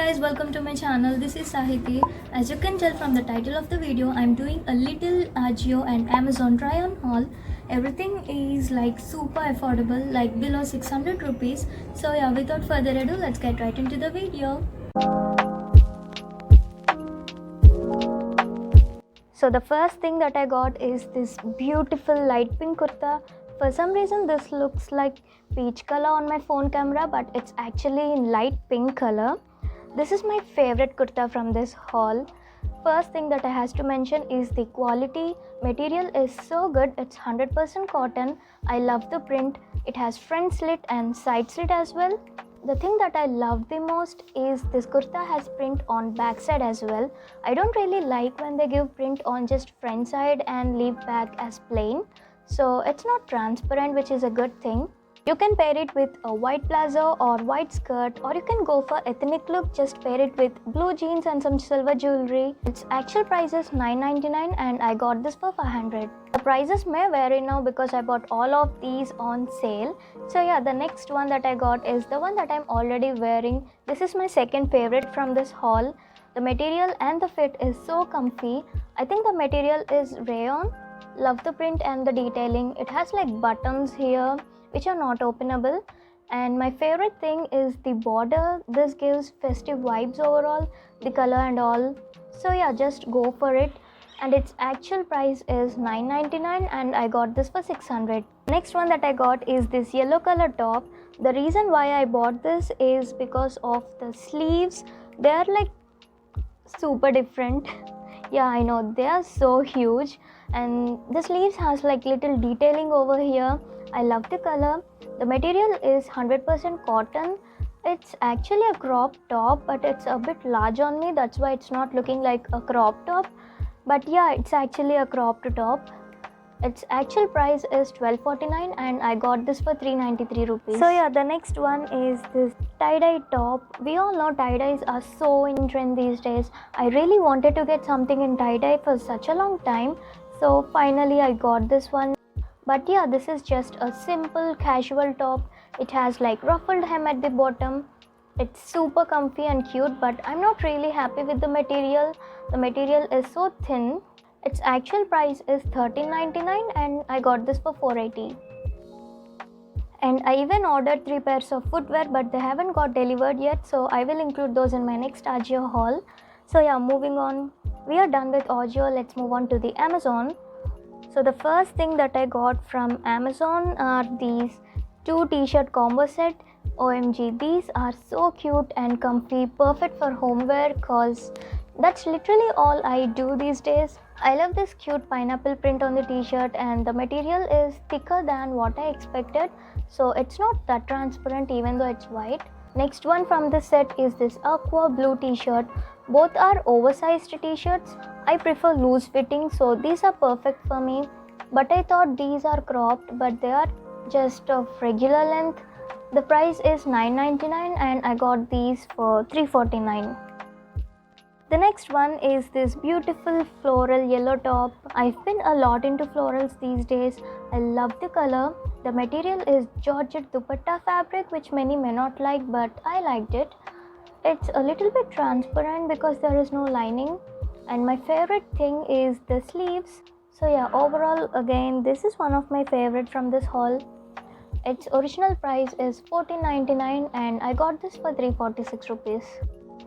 guys, welcome to my channel. This is Sahiti. As you can tell from the title of the video, I'm doing a little Ajio and Amazon try on haul. Everything is like super affordable, like below 600 rupees. So yeah, without further ado, let's get right into the video. So the first thing that I got is this beautiful light pink kurta. For some reason this looks like peach color on my phone camera, but it's actually in light pink color. This is my favorite kurta from this haul. First thing that I has to mention is the quality. Material is so good. It's 100% cotton. I love the print. It has front slit and side slit as well. The thing that I love the most is this kurta has print on backside as well. I don't really like when they give print on just front side and leave back as plain. So it's not transparent, which is a good thing. You can pair it with a white plazo or white skirt, or you can go for ethnic look, just pair it with blue jeans and some silver jewelry. Its actual price is $9.99 and I got this for 500. The prices may vary now because I bought all of these on sale. So yeah, the next one that I got is the one that I'm already wearing. This is my second favorite from this haul. The material and the fit is so comfy. I think the material is rayon. Love the print and the detailing. It has like buttons here which are not openable, and my favorite thing is the border. This gives festive vibes overall, the color and all. So yeah, just go for it. And its actual price is $9.99 and I got this for 600. Next one that I got is this yellow color top. The reason why I bought this is because of the sleeves. They are like super different. Yeah, I know, they are so huge, and the sleeves has like little detailing over here. I love the color. The material is 100% cotton. It's actually a crop top, but it's a bit large on me. That's why it's not looking like a crop top. But yeah, it's actually a cropped top. Its actual price is $12.49 and I got this for 393 rupees. So yeah, the next one is this tie-dye top. We all know tie-dyes are so in trend these days. I really wanted to get something in tie-dye for such a long time. So finally I got this one. But yeah, this is just a simple casual top. It has like ruffled hem at the bottom. It's super comfy and cute, but I'm not really happy with the material. The material is so thin. Its actual price is $13.99 and I got this for 480. And I even ordered 3 pairs of footwear, but they haven't got delivered yet, so I will include those in my next Ajio haul. So yeah, moving on. We are done with Ajio. Let's move on to the Amazon. So the first thing that I got from Amazon are these 2 t-shirt combo set. OMG, these are so cute and comfy, perfect for homeware, cause that's literally all I do these days. I love this cute pineapple print on the t-shirt, and the material is thicker than what I expected, so it's not that transparent even though it's white. Next one from this set is this aqua blue t-shirt. Both are oversized t-shirts. I prefer loose fitting, so these are perfect for me. But I thought these are cropped, but they are just of regular length. The price is $9.99 and I got these for $3.49. The next one is this beautiful floral yellow top. I've been a lot into florals these days. I love the color. The material is Georgette dupatta fabric, which many may not like, but I liked it. It's a little bit transparent because there is no lining. And my favorite thing is the sleeves. So yeah, overall again, this is one of my favorite from this haul. Its original price is $14.99 and I got this for 346 rupees.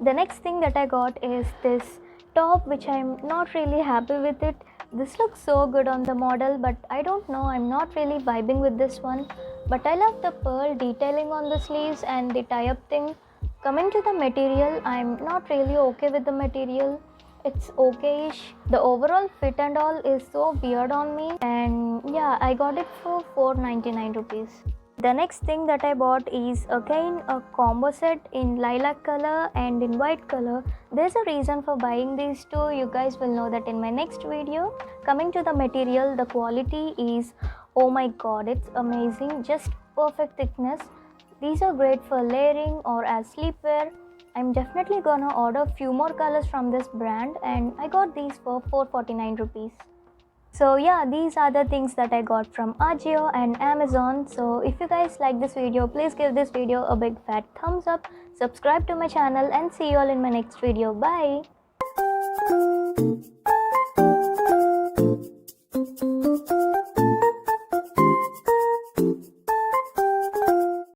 The next thing that I got is this top, which I'm not really happy with it. This looks so good on the model, but I don't know, I'm not really vibing with this one. But I love the pearl detailing on the sleeves and the tie-up thing. Coming to the material, I'm not really okay with the material. It's okay-ish. The overall fit and all is so weird on me, and yeah, I got it for 499 rupees. The next thing that I bought is again a combo set in lilac color and in white color. There's a reason for buying these two. You guys will know that in my next video. Coming to the material, the quality is, oh my god, it's amazing. Just perfect thickness. These are great for layering or as sleepwear. I'm definitely gonna order few more colors from this brand, and I got these for 449 rupees. So yeah, these are the things that I got from Ajio and Amazon. So if you guys like this video, please give this video a big fat thumbs up, subscribe to my channel, and see you all in my next video. Bye.